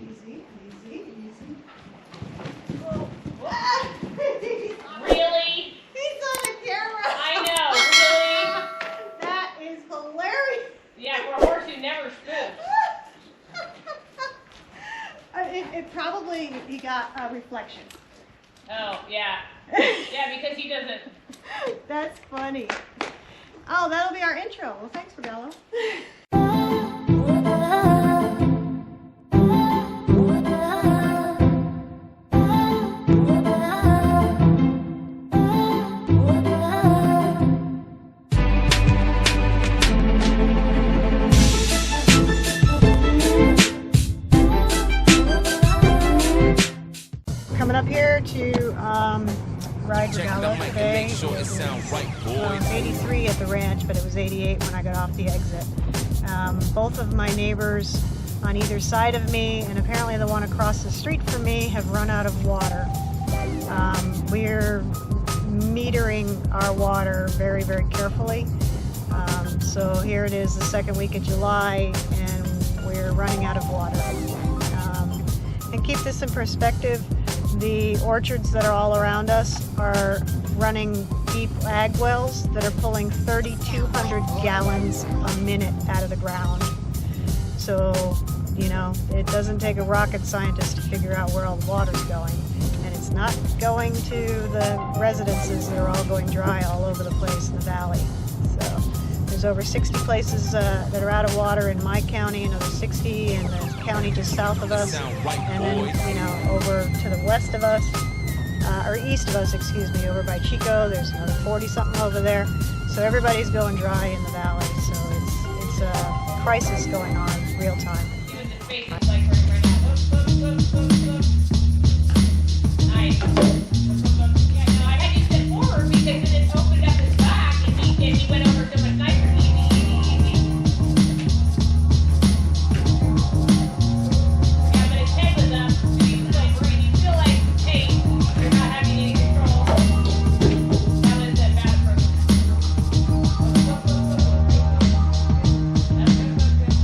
Easy, easy, easy. Oh. Really? He's on the camera. I know, really? That is hilarious. Yeah, for a horse who never spooked. It probably, he got a reflection. Oh, yeah. Yeah, because he doesn't. That's funny. Oh, that'll be our intro. Well, thanks, Regalo. Coming up here to ride Regalo today. Sure it sound right, boys. 83 at the ranch, but it was 88 when I got off the exit. Both of my neighbors on either side of me, and apparently the one across the street from me, have run out of water. We're metering our water very, very carefully. So here it is, the second week of July, and we're running out of water. And keep this in perspective, the orchards that are all around us are running deep ag wells that are pulling 3,200 gallons a minute out of the ground. So, you know, it doesn't take a rocket scientist to figure out where all the water's going. And it's not going to the residences that are all going dry all over the place in the valley. So there's over 60 places that are out of water in my county, another 60 in the county just south of us, and then, you know, over to the west of us, or east of us, excuse me, over by Chico, there's another 40-something over there. So everybody's going dry in the valley, so it's a crisis going on real time. Even the space is like right now. Nice. Yeah, no, I had you step forward because it opened up his back and he went over so much nicer. Yeah, but his head was up, so you feel like, hey, you're not having any control. That was a bad approach. That's good.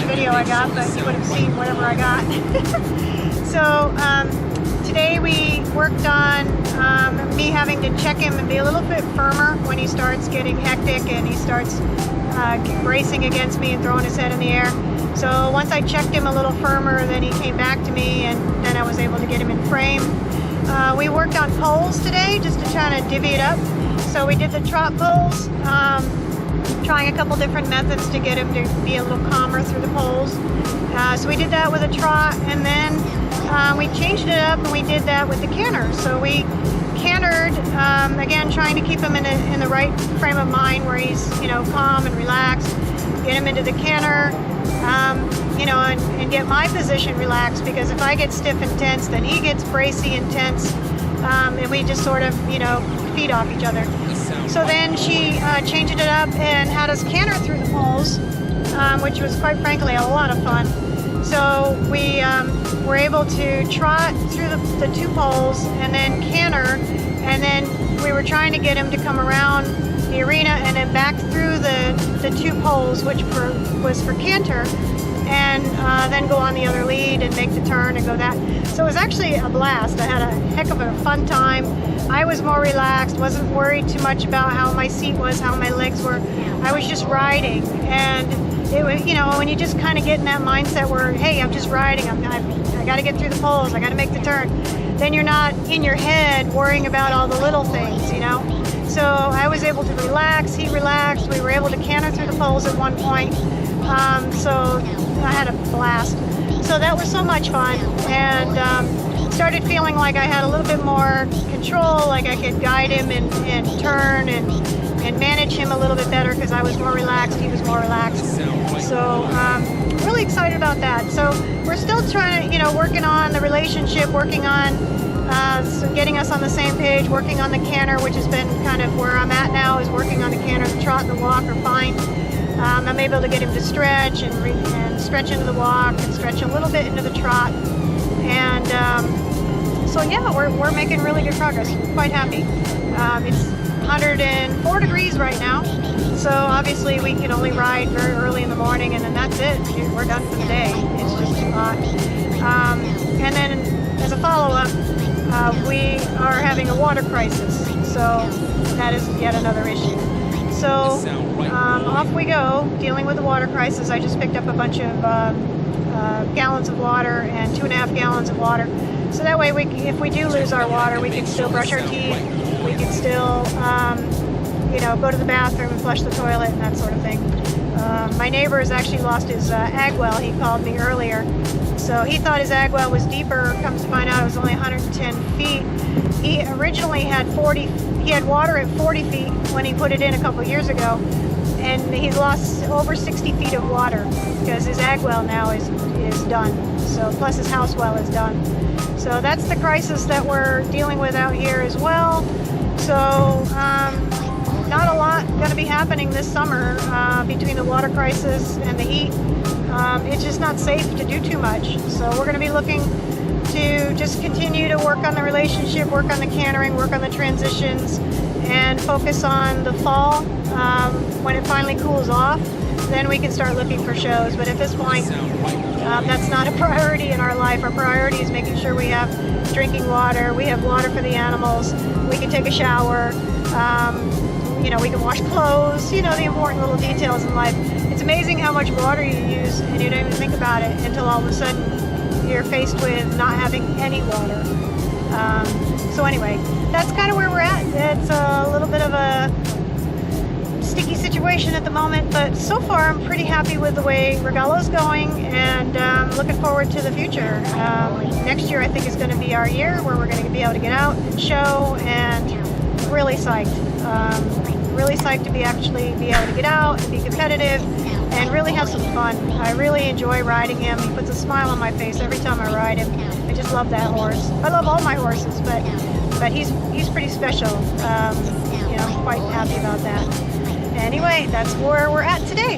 video I got, but you would have seen whatever I got. So today we worked on me having to check him and be a little bit firmer when he starts getting hectic and he starts racing against me and throwing his head in the air. So once I checked him a little firmer, then he came back to me, and then I was able to get him in frame. We worked on poles today just to try to divvy it up. So we did the trot poles, trying a couple different methods to get him to be a little calmer through the poles. So we did that with a trot, and then we changed it up and we did that with the canter. So we cantered, again, trying to keep him in the right frame of mind where he's, calm and relaxed, get him into the canter, and get my position relaxed, because if I get stiff and tense, then he gets bracy and tense, and we just sort of, feed off each other. So then she changed it up and had us canter through the poles, which was quite frankly a lot of fun. So we were able to trot through the two poles and then canter, and then we were trying to get him to come around the arena and then back through the two poles, which was for canter, and then go on the other lead and make the turn and go that. So it was actually a blast. I had a heck of a fun time. I was more relaxed, wasn't worried too much about how my seat was, how my legs were. I was just riding, and it was, when you just kind of get in that mindset where, hey, I'm just riding, I got to get through the poles, I got to make the turn, then you're not in your head worrying about all the little things, So I was able to relax, he relaxed, we were able to canter through the poles at one point, so I had a blast. So that was so much fun, and started feeling like I had a little bit more control, like I could guide him and turn and manage him a little bit better, because I was more relaxed, he was more relaxed. So really excited about that. So we're still trying to, working on the relationship, working on so getting us on the same page, working on the canter, which has been kind of where I'm at now, is working on the canter. The trot and the walk are fine. I'm able to get him to stretch and stretch into the walk and stretch a little bit into the trot. And so yeah, we're making really good progress. Quite happy. It's 104 degrees right now, so obviously we can only ride very early in the morning, and then that's it. We're done for the day. It's just too hot. And then as a follow-up, we are having a water crisis, so that is yet another issue. So off we go, dealing with the water crisis. I just picked up a bunch of gallons of water and 2.5 gallons of water. So that way, if we do lose our water, we can still brush our teeth. We can still, go to the bathroom and flush the toilet and that sort of thing. My neighbor has actually lost his ag well. He called me earlier. So he thought his ag well was deeper. Comes to find out it was only 110 feet. He originally had water at 40 feet when he put it in a couple years ago. And he's lost over 60 feet of water because his ag well now is done. So plus his house well is done. So that's the crisis that we're dealing with out here as well. So not a lot going to be happening this summer between the water crisis and the heat. It's just not safe to do too much. So we're going to be looking to just continue to work on the relationship, work on the cantering, work on the transitions, and focus on the fall. When it finally cools off, then we can start looking for shows. But at this point, that's not a priority in our life. Our priority is making sure we have drinking water, we have water for the animals, we can take a shower, we can wash clothes, the important little details in life. It's amazing how much water you use, and you don't even think about it until all of a sudden you're faced with not having any water. So anyway, that's kind of where we're at. It's a little bit of a sticky situation at the moment, but so far I'm pretty happy with the way Regalo's going, and looking forward to the future. Next year I think is going to be our year where we're going to be able to get out and show, and really psyched. Really psyched to be able to get out and be competitive and really have some fun. I really enjoy riding him. He puts a smile on my face every time I ride him. I just love that horse. I love all my horses, but he's pretty special. I'm quite happy about that. Anyway, that's where we're at today.